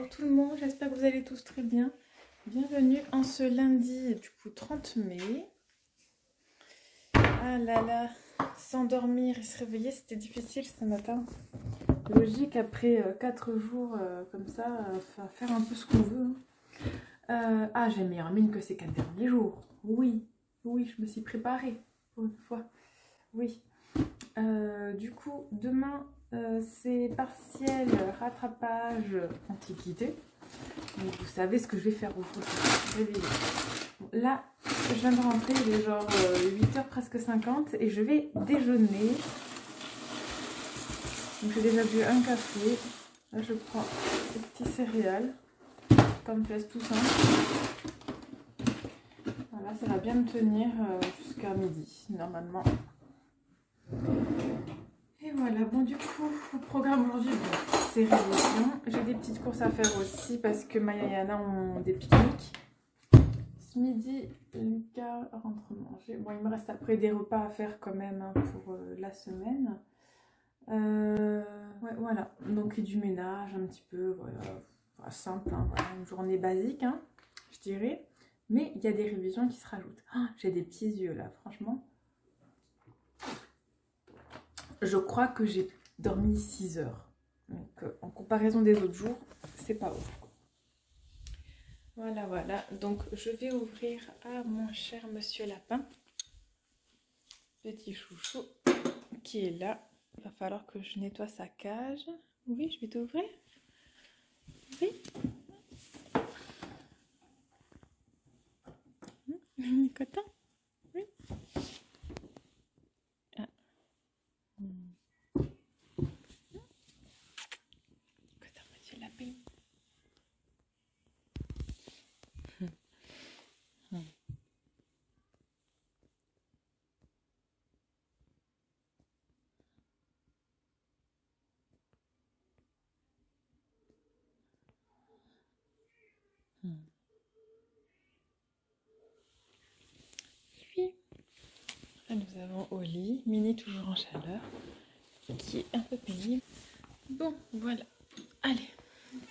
tout le monde, j'espère que vous allez tous très bien. Bienvenue en ce lundi du coup 30 mai. Ah là là, s'endormir et se réveiller c'était difficile ce matin. Logique après 4 jours comme ça, faire un peu ce qu'on veut. Ah j'ai meilleure mine que ces 4 derniers jours. Oui, oui, je me suis préparée pour une fois. Oui. Du coup, demain, c'est partiel rattrapage antiquité. Donc, vous savez ce que je vais faire aujourd'hui. Bon, là, je viens de rentrer, il est genre 8h presque 50 et je vais déjeuner. Donc j'ai déjà bu un café. Là, je prends des petits céréales. Comme fait tout simple. Voilà, ça va bien me tenir jusqu'à midi, normalement. Et voilà, bon du coup, le programme aujourd'hui, bon, c'est révision. J'ai des petites courses à faire aussi parce que Maya et Anna ont des pique-niques. Ce midi, Lucas rentre manger. Bon, il me reste après des repas à faire quand même hein, pour la semaine. Ouais, voilà, donc du ménage un petit peu, voilà, simple, hein, voilà, une journée basique, hein, je dirais. Mais il y a des révisions qui se rajoutent. Oh, j'ai des petits yeux là, franchement. Je crois que j'ai dormi 6 heures. Donc, en comparaison des autres jours, c'est pas ouf. Voilà, voilà. Donc, je vais ouvrir à mon cher monsieur Lapin. Petit chouchou qui est là. Il va falloir que je nettoie sa cage. Oui, je vais t'ouvrir. Oui. Il est content. Oui. Ah. Content, monsieur Lapin. Puis, là, nous avons Oli, Mini toujours en chaleur, qui est un peu pénible. Bon, voilà. Allez,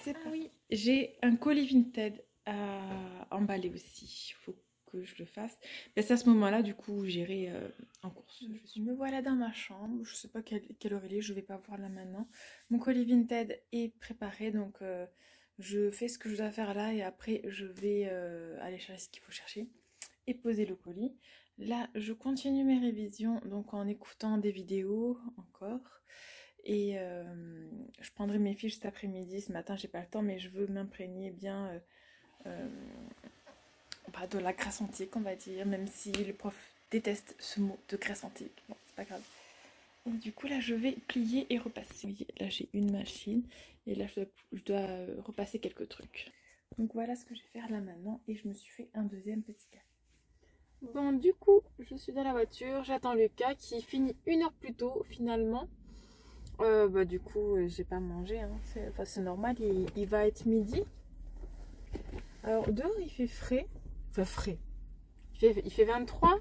c'est parti. Oui, j'ai un colis Vinted à emballer aussi. Il faut que je le fasse. Mais c'est à ce moment-là, du coup, j'irai en course. Je me voilà dans ma chambre. Je sais pas quelle heure il est. Je vais pas voir là maintenant. Mon colis Vinted est préparé, donc je fais ce que je dois faire là et après je vais aller chercher ce qu'il faut chercher et poser le colis. Là, je continue mes révisions, donc en écoutant des vidéos encore. Et je prendrai mes fiches cet après-midi. Ce matin, j'ai pas le temps, mais je veux m'imprégner bien de la Grèce antique, on va dire, même si le prof déteste ce mot de Grèce antique. Bon, c'est pas grave. Et du coup, là, je vais plier et repasser. Oui, là, j'ai une machine et là, je dois repasser quelques trucs. Donc voilà ce que je vais faire là maintenant et je me suis fait un deuxième petit café. Bon, du coup, je suis dans la voiture, j'attends Lucas qui finit 1 heure plus tôt finalement. Du coup, j'ai pas mangé, hein. C'est normal, il va être midi. Alors, dehors, il fait frais. Enfin, frais. Il fait 23,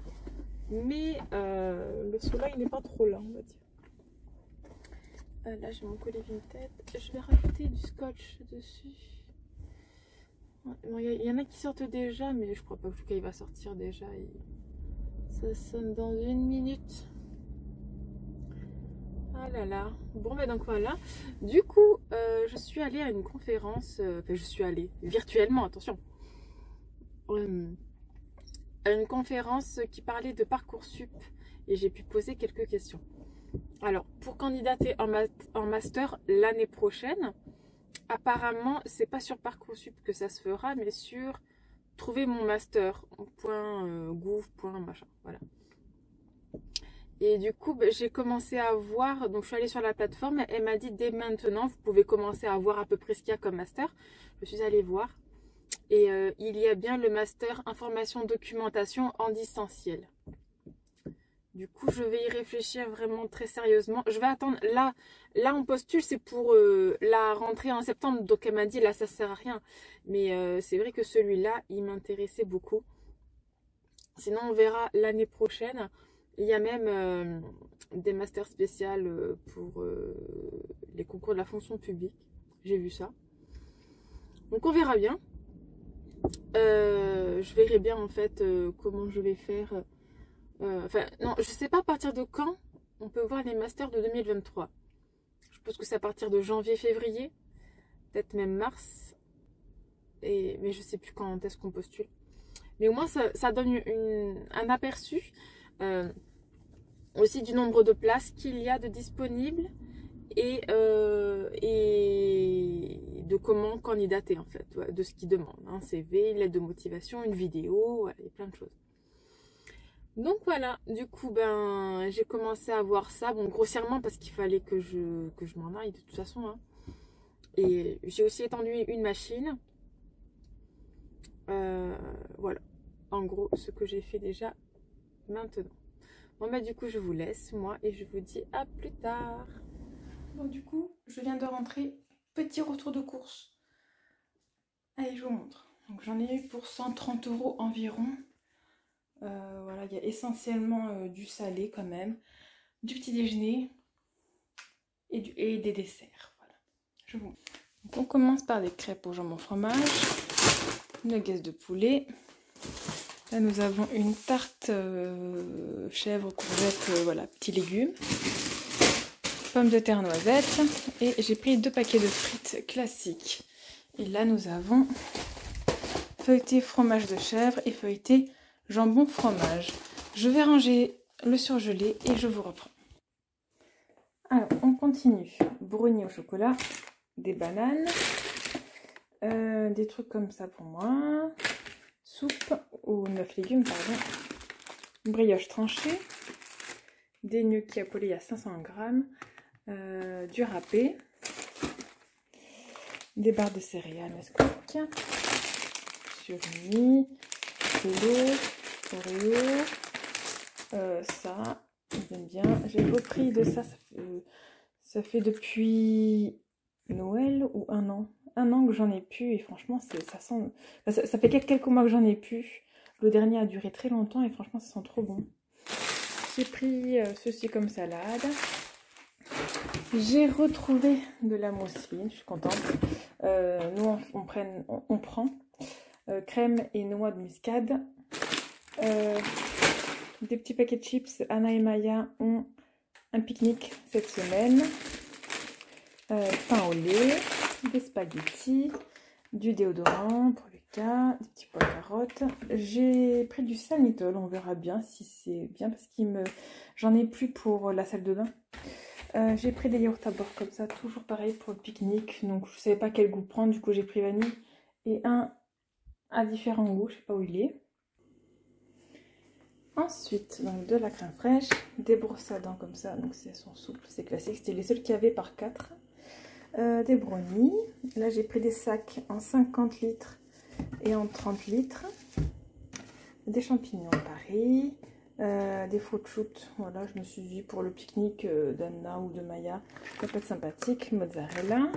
mais le soleil n'est pas trop là, on va dire. Là, j'ai mon collet Vinted. Je vais rajouter du scotch dessus. Il y en a qui sortent déjà, mais je crois pas que il va sortir déjà. Ça sonne dans 1 minute. Ah là là. Bon, ben donc voilà. Du coup, je suis allée à une conférence. Enfin, je suis allée virtuellement, attention. À une conférence qui parlait de Parcoursup et j'ai pu poser quelques questions. Alors, pour candidater en master l'année prochaine, apparemment, c'est pas sur Parcoursup que ça se fera, mais sur trouver mon master, .gouv, machin, voilà. Et du coup, j'ai commencé à voir, donc je suis allée sur la plateforme, elle m'a dit dès maintenant, vous pouvez commencer à voir à peu près ce qu'il y a comme master. Je suis allée voir et il y a bien le master information documentation en distanciel. Du coup, je vais y réfléchir vraiment très sérieusement. Je vais attendre, là on postule, c'est pour la rentrée en septembre, donc elle m'a dit là ça sert à rien. Mais c'est vrai que celui-là, il m'intéressait beaucoup. Sinon, on verra l'année prochaine. Il y a même des masters spéciaux pour les concours de la fonction publique. J'ai vu ça. Donc on verra bien. Je verrai bien en fait comment je vais faire. Enfin, non, je sais pas à partir de quand on peut voir les masters de 2023. Je pense que c'est à partir de janvier-février, peut-être même mars. Mais je sais plus quand est-ce qu'on postule. Mais au moins ça donne un aperçu aussi du nombre de places qu'il y a de disponibles et de comment candidater en fait, ouais, de ce qu'ils demandent. Un CV, une lettre de motivation, une vidéo, voilà, il y a plein de choses. Donc voilà, du coup ben j'ai commencé à voir ça, bon grossièrement parce qu'il fallait que je m'en aille de toute façon. Hein. Et j'ai aussi étendu une machine. Voilà, en gros ce que j'ai fait déjà maintenant. Bon bah du coup je vous laisse moi et je vous dis à plus tard. Bon du coup je viens de rentrer, petit retour de course. Allez je vous montre. Donc j'en ai eu pour 130 € environ. Voilà, il y a essentiellement du salé quand même, du petit déjeuner et des desserts. Voilà, je vous montre. Donc on commence par des crêpes au jambon fromage, nuggets de poulet. Là nous avons une tarte chèvre, courgette, voilà, petits légumes, pommes de terre, noisettes, et j'ai pris 2 paquets de frites classiques. Et là nous avons feuilleté fromage de chèvre et feuilleté jambon fromage. Je vais ranger le surgelé et je vous reprends. Alors on continue. Brownie au chocolat, des bananes, des trucs comme ça pour moi, soupe ou 9 légumes pardon, brioche tranchée, des gnocchis à poêler à 500 g, du râpé, des barres de céréales Nesquik, surimi, Hello, Oreo, ça, j'aime bien. J'ai repris de ça, ça fait depuis Noël ou un an. Un an que j'en ai plus et franchement, ça sent... Ça fait quelques mois que j'en ai plus. Le dernier a duré très longtemps et franchement, ça sent trop bon. J'ai pris ceci comme salade. J'ai retrouvé de la mousseline, je suis contente. Nous, on prend crème et noix de muscade. Des petits paquets de chips. Anna et Maya ont un pique-nique cette semaine. Pain au lait, des spaghettis, du déodorant pour Lucas, des petits pois carottes. J'ai pris du Sanitol, on verra bien si c'est bien parce j'en ai plus pour la salle de bain. J'ai pris des yaourts à bord comme ça, toujours pareil pour le pique-nique. Donc je ne savais pas quel goût prendre, du coup j'ai pris vanille et un à différents goûts, je ne sais pas où il est. Ensuite, donc de la crème fraîche, des brosses à dents comme ça, donc elles sont souples, c'est classique, c'était les seuls qu'il y avait par 4. Des brownies, là j'ai pris des sacs en 50 litres et en 30 litres. Des champignons pareil, des fruits shoot, voilà, je me suis dit pour le pique-nique d'Anna ou de Maya, ça peut être sympathique, mozzarella,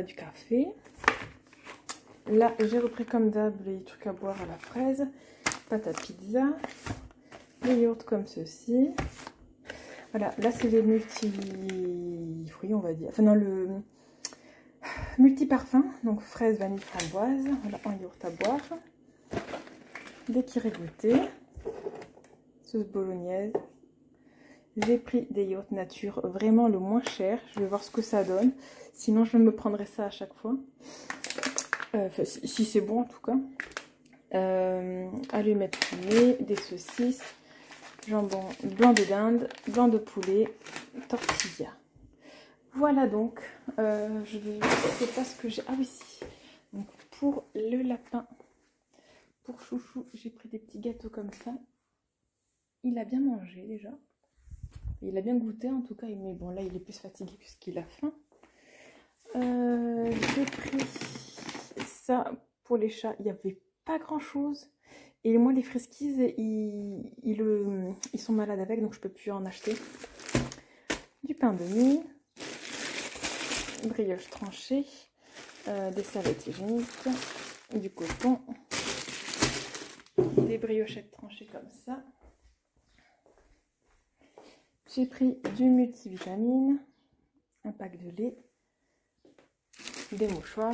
du café. Là j'ai repris comme d'hab les trucs à boire à la fraise, pâte à pizza, les yaourts comme ceci. Voilà, là c'est les multi-fruits on va dire, enfin non le multi-parfum, donc fraise, vanille, framboise, voilà en yaourt à boire. Des Kiri goûté, sauce bolognaise. J'ai pris des yaourts nature, vraiment le moins cher, je vais voir ce que ça donne, sinon je me prendrai ça à chaque fois. Enfin, si c'est bon en tout cas. Allumettes fumées, des saucisses, jambon blanc de dinde, blanc de poulet, tortilla. Voilà donc, je sais pas ce que j'ai. Ah oui, si. Donc pour le lapin, pour Chouchou, j'ai pris des petits gâteaux comme ça. Il a bien mangé déjà. Il a bien goûté en tout cas, mais bon là il est plus fatigué puisqu'il a faim. J'ai pris ça pour les chats, il n'y avait pas grand chose. Et moi les friskies, ils sont malades avec, donc je peux plus en acheter. Du pain de mie, brioche tranchée, des serviettes hygiéniques, du coton, des briochettes tranchées comme ça. J'ai pris du multivitamine, un pack de lait, des mouchoirs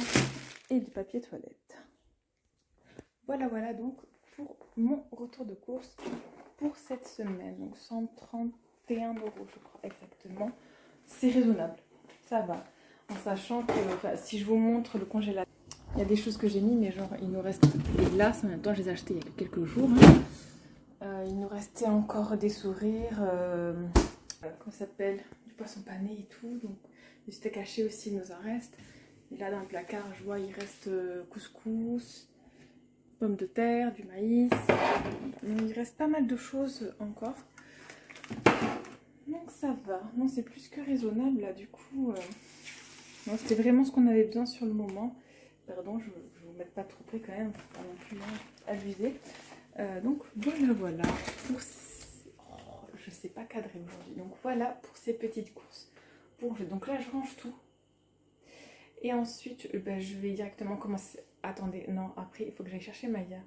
et du papier toilette. Voilà donc pour mon retour de course pour cette semaine. Donc 131 € je crois exactement. C'est raisonnable, ça va. En sachant que si je vous montre le congélateur, il y a des choses que j'ai mis, mais genre il nous reste des glaces. En même temps, je les ai achetées il y a quelques jours. Il nous restait encore des sourires, comment ça s'appelle, du poisson pané et tout. Donc du steak haché aussi, il nous en reste. Et là dans le placard, je vois il reste couscous, pommes de terre, du maïs. Il reste pas mal de choses encore. Donc ça va. Non, c'est plus que raisonnable là du coup. C'était vraiment ce qu'on avait besoin sur le moment. Pardon, je ne vous mets pas trop près quand même, pas non plus abuser. Donc voilà. Pour je sais pas cadrer aujourd'hui. Donc voilà pour ces petites courses. Donc là je range tout. Et ensuite je vais directement commencer. Attendez, non, après il faut que j'aille chercher Maya.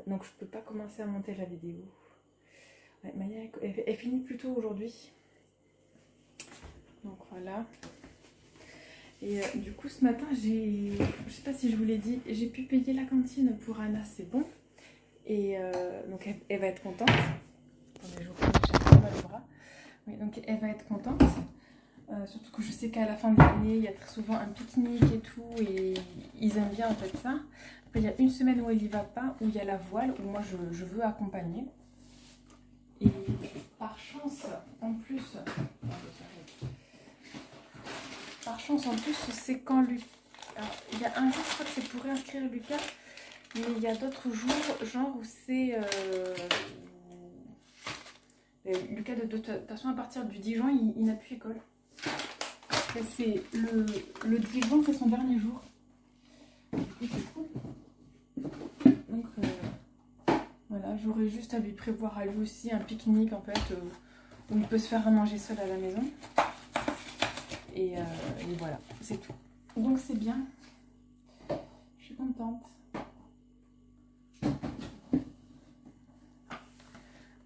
Donc je peux pas commencer à monter la vidéo. Ouais, Maya elle finit plus tôt aujourd'hui. Donc voilà. Et du coup ce matin je sais pas si je vous l'ai dit, j'ai pu payer la cantine pour Anna, c'est bon. Et donc elle va être contente. Attendez, je vous cherche pas le bras. Oui, donc elle va être contente. Surtout que je sais qu'à la fin de l'année, il y a très souvent un pique-nique et tout. Et ils aiment bien en fait ça. Après, il y a une semaine où elle y va pas, où il y a la voile, où moi je veux accompagner. Et par chance, en plus, c'est quand Lucas. Alors, il y a un jour, je crois que c'est pour réinscrire Lucas. Mais il y a d'autres jours, genre où c'est... Lucas, de toute façon, à partir du 10 juin, il n'a plus école. C'est le 10 juin, c'est son dernier jour. Et c'est cool. Donc, voilà, j'aurais juste à lui prévoir à lui aussi un pique-nique, en fait, où il peut se faire à manger seul à la maison. Et voilà, c'est tout. Donc, c'est bien. Je suis contente.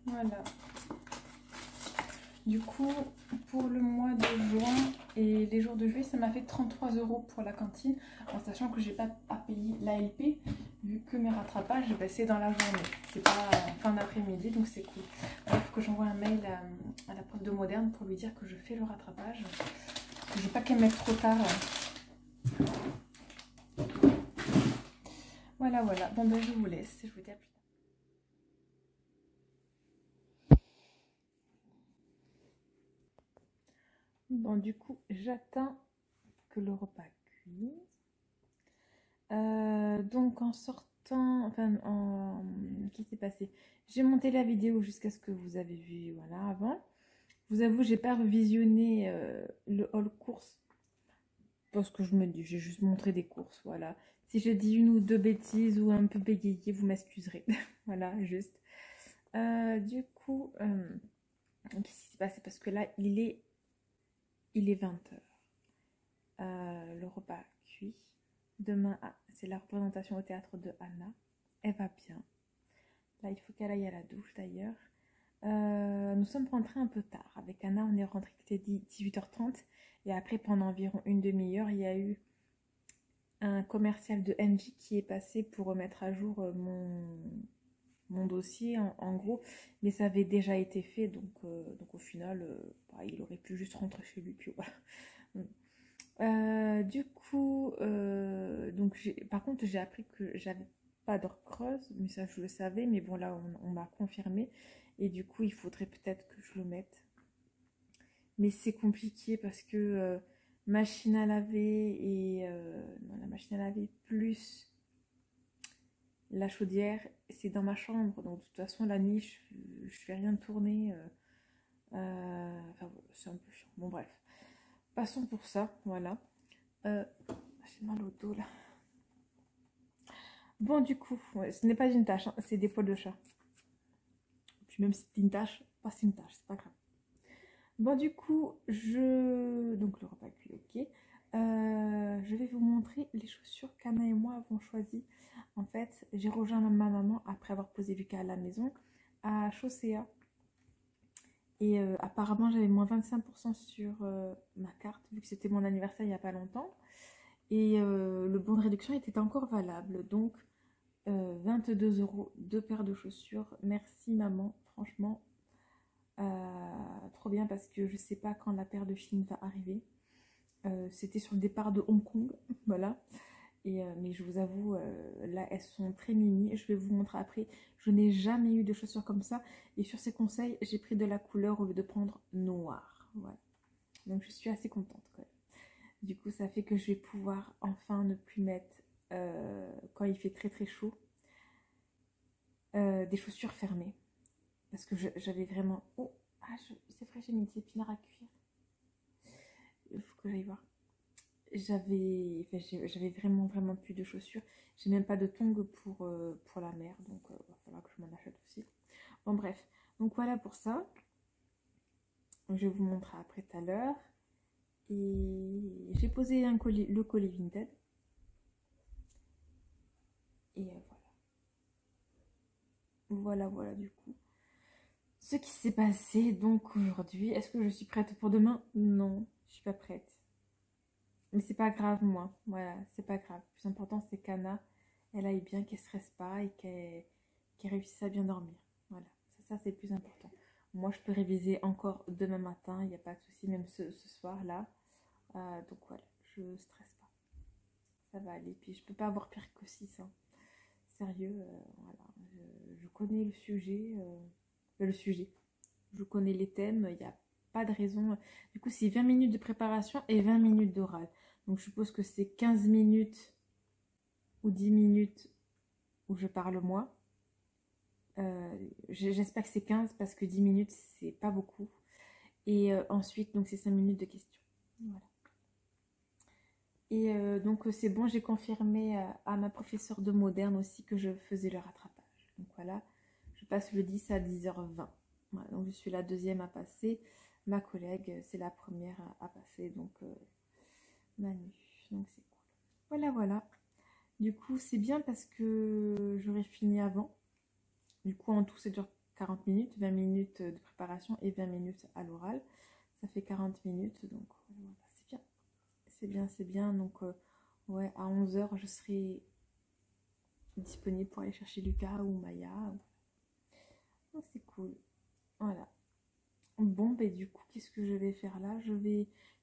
Voilà. Du coup, pour le mois de juin et les jours de juillet, ça m'a fait 33 € pour la cantine, en sachant que j'ai pas à payer l'ALP, vu que mes rattrapages, c'est dans la journée. C'est pas fin d'après-midi, donc c'est cool. Il faut que j'envoie un mail à la prof de moderne pour lui dire que je fais le rattrapage. Je veux pas qu'elle mette trop tard. Voilà. Bon ben je vous laisse. Je vous dis à plus tard. Bon, du coup, j'attends que le repas cuise. Donc, en sortant, qu'est-ce qui s'est passé? J'ai monté la vidéo jusqu'à ce que vous avez vu, voilà, avant. Je vous avoue, j'ai pas revisionné le haul course parce que je me dis, j'ai juste montré des courses, voilà. Si je dis une ou deux bêtises ou un peu bégayé, vous m'excuserez. Voilà, juste. Du coup, qu'est-ce qui s'est passé? Parce que là, il est 20 h. Le repas cuit. Demain, c'est la représentation au théâtre de Anna. Elle va bien. Là, il faut qu'elle aille à la douche d'ailleurs. Nous sommes rentrés un peu tard. Avec Anna, on est rentré, il était 18h30. Et après, pendant environ une demi-heure, il y a eu un commercial de Engie qui est passé pour remettre à jour mon dossier, en gros. Mais ça avait déjà été fait. Donc au final, il aurait pu juste rentrer chez lui. Puis voilà. Du coup, par contre, j'ai appris que j'avais pas d'heure creuse, mais ça je le savais, mais bon là on m'a confirmé et du coup il faudrait peut-être que je le mette, mais c'est compliqué parce que machine à laver et la machine à laver plus la chaudière, c'est dans ma chambre, donc de toute façon la nuit je fais rien tourner, c'est un peu chiant, bon bref. Passons pour ça, voilà. J'ai mal au dos là. Bon, du coup, ce n'est pas une tache, hein, c'est des poils de chat. Puis même si c'est une tache, pas c'est une tache, c'est pas grave. Bon, du coup, donc le repas cuit, ok. Je vais vous montrer les chaussures qu'Anna et moi avons choisies. En fait, j'ai rejoint ma maman après avoir posé Lucas à la maison à Chaussea. Et apparemment, j'avais moins 25% sur ma carte, vu que c'était mon anniversaire il n'y a pas longtemps. Et le bon de réduction était encore valable. Donc 22 € deux paires de chaussures. Merci maman, franchement. Trop bien parce que je sais pas quand la paire de Chine va arriver. C'était sur le départ de Hong Kong, voilà. Mais je vous avoue, là elles sont très mini. Je vais vous montrer après. Je n'ai jamais eu de chaussures comme ça. Et sur ces conseils, j'ai pris de la couleur au lieu de prendre noir. Voilà. Donc je suis assez contente quand même. Du coup, ça fait que je vais pouvoir enfin ne plus mettre, quand il fait très très chaud, des chaussures fermées. Parce que j'avais vraiment... Oh, c'est vrai, j'ai mis des épinards à cuire. Il faut que j'aille voir. J'avais vraiment plus de chaussures. J'ai même pas de tongs pour la mer. Donc, il va falloir que je m'en achète aussi. Bon, bref. Donc, voilà pour ça. Je vais vous montrer après tout à l'heure. Et j'ai posé le collier Vinted. Et voilà du coup. Ce qui s'est passé donc aujourd'hui. Est-ce que je suis prête pour demain? Non, je suis pas prête. Mais c'est pas grave, moi. Voilà, c'est pas grave. Le plus important, c'est qu'Anna, elle aille bien, qu'elle stresse pas et qu'elle réussisse à bien dormir. Voilà, ça c'est le plus important. Moi, je peux réviser encore demain matin, il n'y a pas de souci, même ce soir-là. Donc voilà, je stresse pas. Ça va aller. Puis je peux pas avoir pire que 6. Hein. Sérieux, voilà. Je connais le sujet. Le sujet. Je connais les thèmes, il n'y a pas de raison. Du coup, c'est 20 minutes de préparation et 20 minutes d'oral. Donc, je suppose que c'est 15 minutes ou 10 minutes où je parle moi. J'espère que c'est 15 parce que 10 minutes, c'est pas beaucoup. Et ensuite, donc c'est 5 minutes de questions. Voilà. Et donc, c'est bon, j'ai confirmé à ma professeure de moderne aussi que je faisais le rattrapage. Donc, voilà, je passe le 10 à 10h20. Voilà, donc je suis la deuxième à passer. Ma collègue, c'est la première à passer. Donc, Manu. Donc, c'est cool. Voilà. Du coup, c'est bien parce que j'aurais fini avant. Du coup, en tout, ça dure 40 minutes. 20 minutes de préparation et 20 minutes à l'oral. Ça fait 40 minutes. Donc, voilà, c'est bien. Donc, ouais, à 11h, je serai disponible pour aller chercher Lucas ou Maya. Donc, c'est cool. Voilà. Bon, ben du coup, qu'est-ce que je vais faire là? Je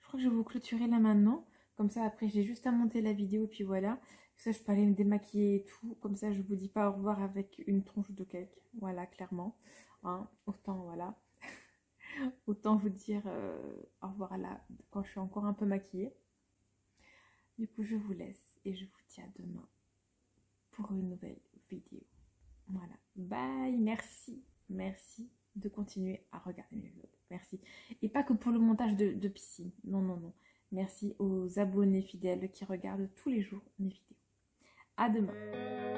crois que je vais vous clôturer là maintenant. Comme ça, après, j'ai juste à monter la vidéo et puis voilà. Ça, je peux aller me démaquiller et tout. Comme ça, je vous dis pas au revoir avec une tronche de cake. Voilà, clairement. Hein, autant, voilà. Autant vous dire au revoir là quand je suis encore un peu maquillée. Du coup, je vous laisse et je vous dis à demain pour une nouvelle vidéo. Voilà. Bye. Merci de continuer à regarder mes vlogs. Merci. Et pas que pour le montage de piscine. Non. Merci aux abonnés fidèles qui regardent tous les jours mes vidéos. À demain.